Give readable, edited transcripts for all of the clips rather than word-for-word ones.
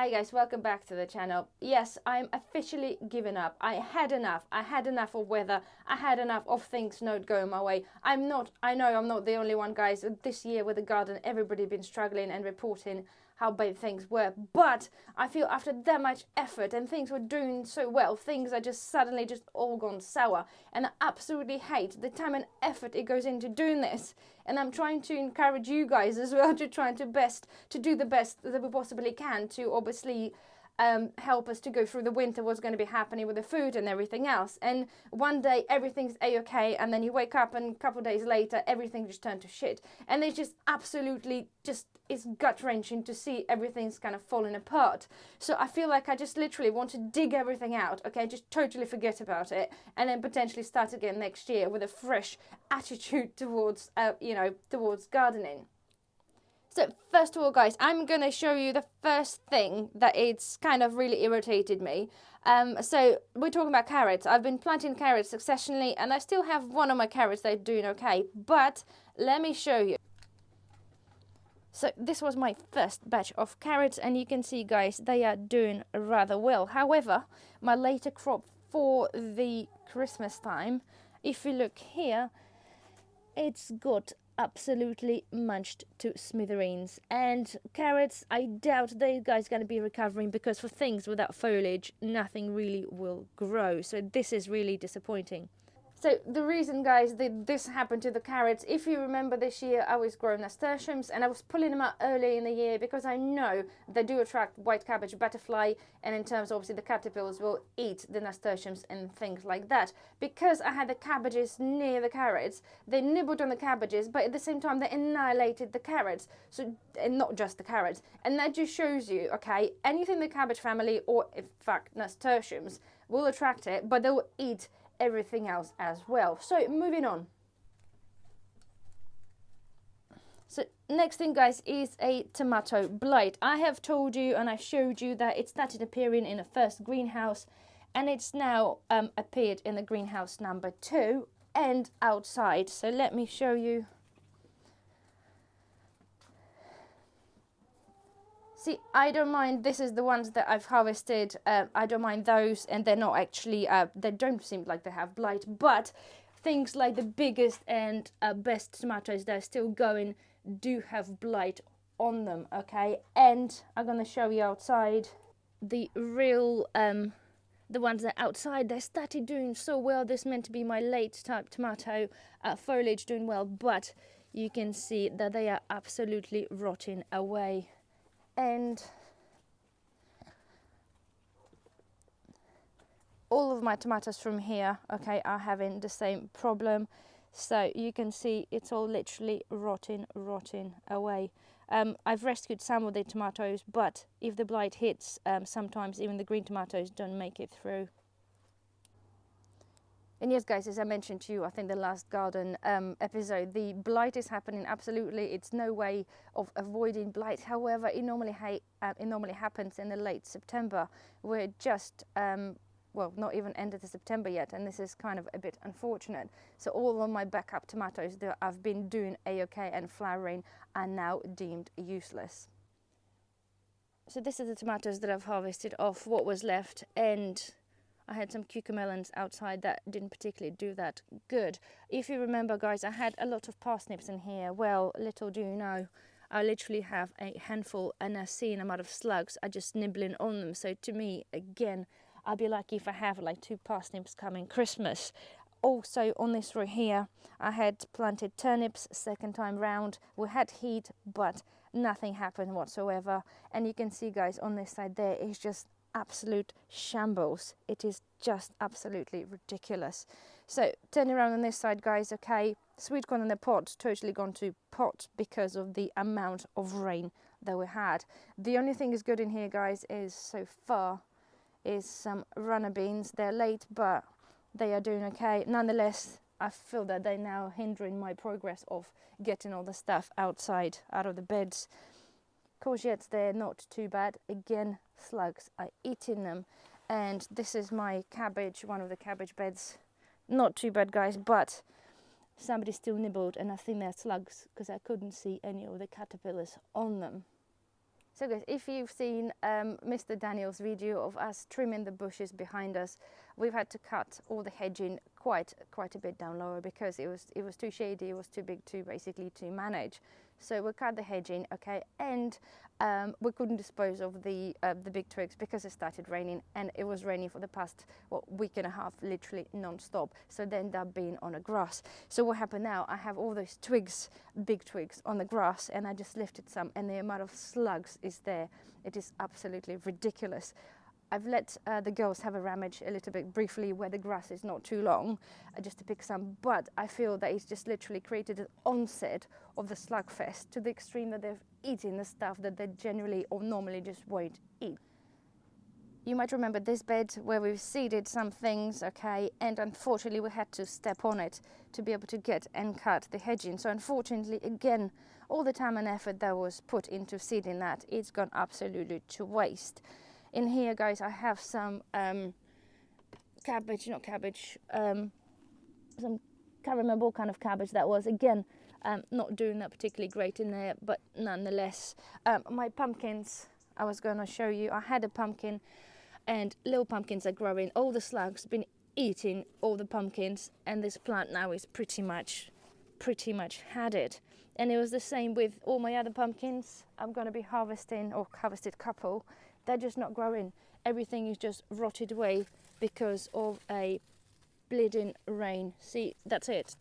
Hi guys, welcome back to the channel. Yes, I'm officially giving up. I had enough. I had enough of weather. I had enough of things not going my way. I know I'm not the only one, guys. This year with the garden, everybody been struggling and reporting how bad things were. But I feel after that much effort and things were doing so well, things are just suddenly just all gone sour. And I absolutely hate the time and effort it goes into doing this. And I'm trying to encourage you guys as well to try to do the best that we possibly can to obviously help us to go through the winter, what's going to be happening with the food and everything else. And one day everything's a-okay, and then you wake up and a couple of days later everything just turned to shit. And it's just absolutely it's gut-wrenching to see everything's kind of falling apart. So I feel like I just literally want to dig everything out, okay, just totally forget about it, and then potentially start again next year with a fresh attitude towards towards gardening. So first of all, guys, I'm going to show you the first thing that it's kind of really irritated me. So we're talking about carrots. I've been planting carrots successionally, and I still have one of my carrots that are doing okay. But let me show you. So this was my first batch of carrots, and you can see, guys, they are doing rather well. However, my later crop for the Christmas time, if you look here, it's got absolutely munched to smithereens. And carrots, I doubt these guys going to be recovering, because for things without foliage nothing really will grow. So this is really disappointing. So the reason, guys, that this happened to the carrots, if you remember this year I was growing nasturtiums and I was pulling them out early in the year because I know they do attract white cabbage butterfly, and in terms obviously the caterpillars will eat the nasturtiums and things like that. Because I had the cabbages near the carrots, they nibbled on the cabbages, but at the same time they annihilated the carrots. So, and not just the carrots. And that just shows you, okay, anything in the cabbage family, or in fact nasturtiums, will attract it, but they will eat everything else as well. So moving on. So next thing, guys, is a tomato blight. I have told you and I showed you that it started appearing in the first greenhouse, and it's now appeared in the greenhouse number 2 and outside. So let me show you. See, I don't mind, this is the ones that I've harvested, I don't mind those, and they're not actually, they don't seem like they have blight, but things like the biggest and best tomatoes that are still going do have blight on them, okay? And I'm going to show you outside, the real, the ones that are outside, they started doing so well. This meant to be my late type tomato, foliage doing well, but you can see that they are absolutely rotting away. And all of my tomatoes from here, okay, are having the same problem. So you can see it's all literally rotting away. I've rescued some of the tomatoes, but if the blight hits, sometimes even the green tomatoes don't make it through. And yes, guys, as I mentioned to you, I think the last garden episode, the blight is happening absolutely. It's no way of avoiding blight. However, it normally happens in the late September. We're just, well, not even ended the September yet, and this is kind of a bit unfortunate. So all of my backup tomatoes that I've been doing a-okay and flowering are now deemed useless. So this is the tomatoes that I've harvested off what was left, and I had some cucamelons outside that didn't particularly do that good. If you remember, guys, I had a lot of parsnips in here. Well, little do you know, I literally have a handful, and I see an amount of slugs are just nibbling on them. So to me, again, I'll be lucky if I have like 2 parsnips coming Christmas. Also on this row here, I had planted turnips second time round. We had heat, but nothing happened whatsoever. And you can see, guys, on this side there is just absolute shambles. It is just absolutely ridiculous. So turning around on this side, guys, okay, sweet corn in the pot totally gone to pot because of the amount of rain that we had. The only thing is good in here, guys, is so far is some runner beans. They're late, but they are doing okay. Nonetheless, I feel that they're now hindering my progress of getting all the stuff outside out of the beds. Courgettes, they're not too bad. Again, slugs are eating them. And this is my cabbage, one of the cabbage beds. Not too bad, guys, but somebody still nibbled, and I think they're slugs because I couldn't see any of the caterpillars on them. So guys, if you've seen Mr. Daniel's video of us trimming the bushes behind us, we've had to cut all the hedging quite a bit down lower because it was too shady, it was too big to basically to manage. So we cut the hedging, okay, and we couldn't dispose of the big twigs because it started raining, and it was raining for the past week and a half, literally non-stop. So they ended up being on the grass. So what happened now? I have all those twigs, big twigs, on the grass, and I just lifted some, and the amount of slugs is there. It is absolutely ridiculous. I've let the girls have a rummage a little bit briefly where the grass is not too long, just to pick some, but I feel that it's just literally created an onset of the slug fest to the extreme that they've eaten the stuff that they generally or normally just won't eat. You might remember this bed where we've seeded some things, okay, and unfortunately we had to step on it to be able to get and cut the hedging. So unfortunately, again, all the time and effort that was put into seeding that, it's gone absolutely to waste. In here, guys, I have some cabbage, not cabbage, some, can't remember what kind of cabbage that was. Again, not doing that particularly great in there, but nonetheless. My pumpkins, I was going to show you. I had a pumpkin, and little pumpkins are growing. All the slugs been eating all the pumpkins, and this plant now is pretty much had it. And it was the same with all my other pumpkins. I'm going to be harvesting, or harvested couple. They're just not growing. Everything is just rotted away because of a bleeding rain. See, that's it.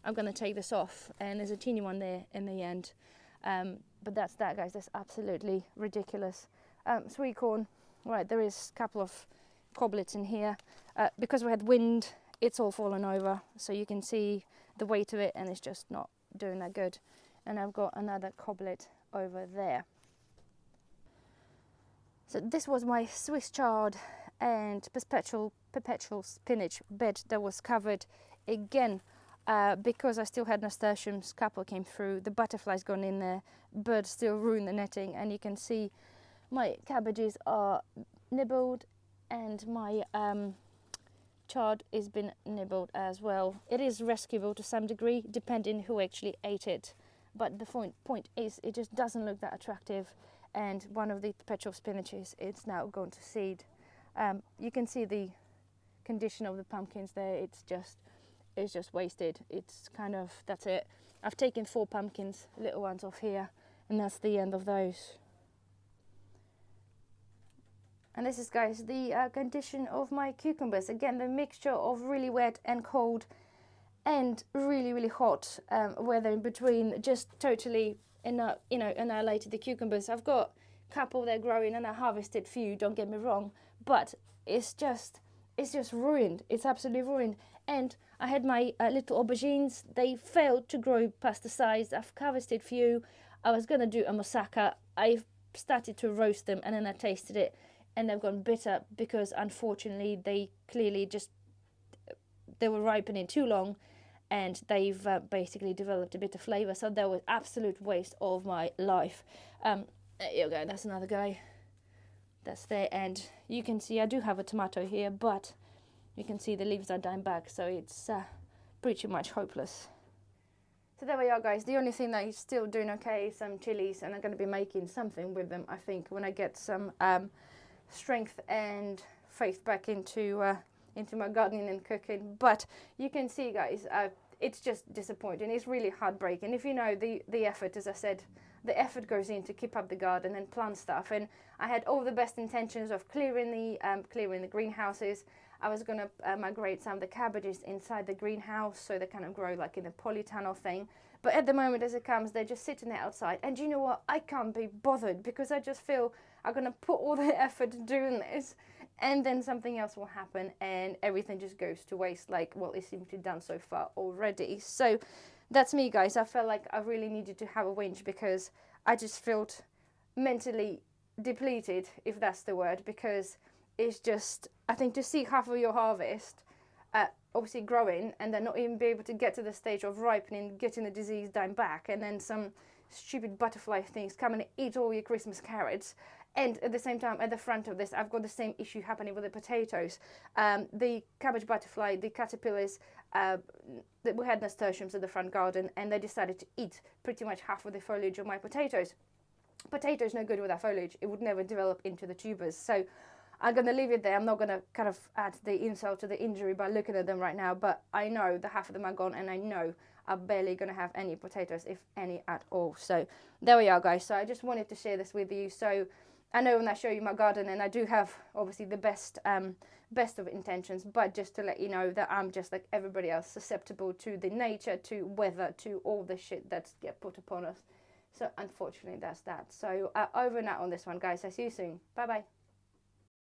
I'm going to take this off, and there's a teeny one there in the end. But that's that, guys. That's absolutely ridiculous. Sweet corn. Right, there is a couple of coblets in here. Because we had wind, it's all fallen over. So you can see the weight of it, and it's just not doing that good. And I've got another coblet over there. So this was my Swiss chard and perpetual spinach bed that was covered again because I still had nasturtiums. Couple came through, the butterflies gone in there, birds still ruined the netting, and you can see my cabbages are nibbled, and my chard has been nibbled as well. It is rescuable to some degree, depending who actually ate it. But the point is, it just doesn't look that attractive. And one of the perpetual spinaches, it's now gone to seed. You can see the condition of the pumpkins there. It's just wasted. It's kind of, that's it. I've taken 4 pumpkins, little ones, off here, and that's the end of those. And this is, guys, the condition of my cucumbers. Again, the mixture of really wet and cold and really hot weather in between just totally annihilated the cucumbers. I've got a couple there growing, and I harvested few, don't get me wrong, but it's just ruined. It's absolutely ruined. And I had my little aubergines. They failed to grow past the size. I've harvested few. I was gonna do a moussaka. I've started to roast them, and then I tasted it, and they've gone bitter because unfortunately they clearly they were ripening too long, and they've basically developed a bit of flavour. So that was absolute waste of my life. There you go, that's another guy. That's there, and you can see I do have a tomato here, but you can see the leaves are dying back, so it's pretty much hopeless. So there we are, guys. The only thing that is still doing okay is some chilies, and I'm going to be making something with them, I think, when I get some strength and faith back into my gardening and cooking. But you can see, guys, it's just disappointing. It's really heartbreaking. If you know the effort, as I said, the effort goes in to keep up the garden and plant stuff. And I had all the best intentions of clearing the greenhouses. I was going to migrate some of the cabbages inside the greenhouse so they kind of grow like in a polytunnel thing. But at the moment, as it comes, they're just sitting there outside. And you know what? I can't be bothered because I just feel I'm going to put all the effort doing this, and then something else will happen and everything just goes to waste, like, well, it seems to be done so far already. So that's me, guys. I felt like I really needed to have a whinge because I just felt mentally depleted, if that's the word, because it's just, I think, to see half of your harvest obviously growing and then not even be able to get to the stage of ripening, getting the disease dying back, and then some stupid butterfly things come and eat all your Christmas carrots. And at the same time, at the front of this, I've got the same issue happening with the potatoes. The cabbage butterfly, the caterpillars, we had nasturtiums at the front garden, and they decided to eat pretty much half of the foliage of my potatoes. potato is no good without foliage. It would never develop into the tubers. So I'm going to leave it there. I'm not going to kind of add the insult to the injury by looking at them right now, but I know that half of them are gone, and I know I'm barely going to have any potatoes, if any at all. So there we are, guys. So I just wanted to share this with you. So I know when I show you my garden, and I do have obviously the best of intentions, but just to let you know that I'm just like everybody else, susceptible to the nature, to weather, to all the shit that's get put upon us. So unfortunately, that's that. So over and out on this one, guys. I'll see you soon. Bye bye.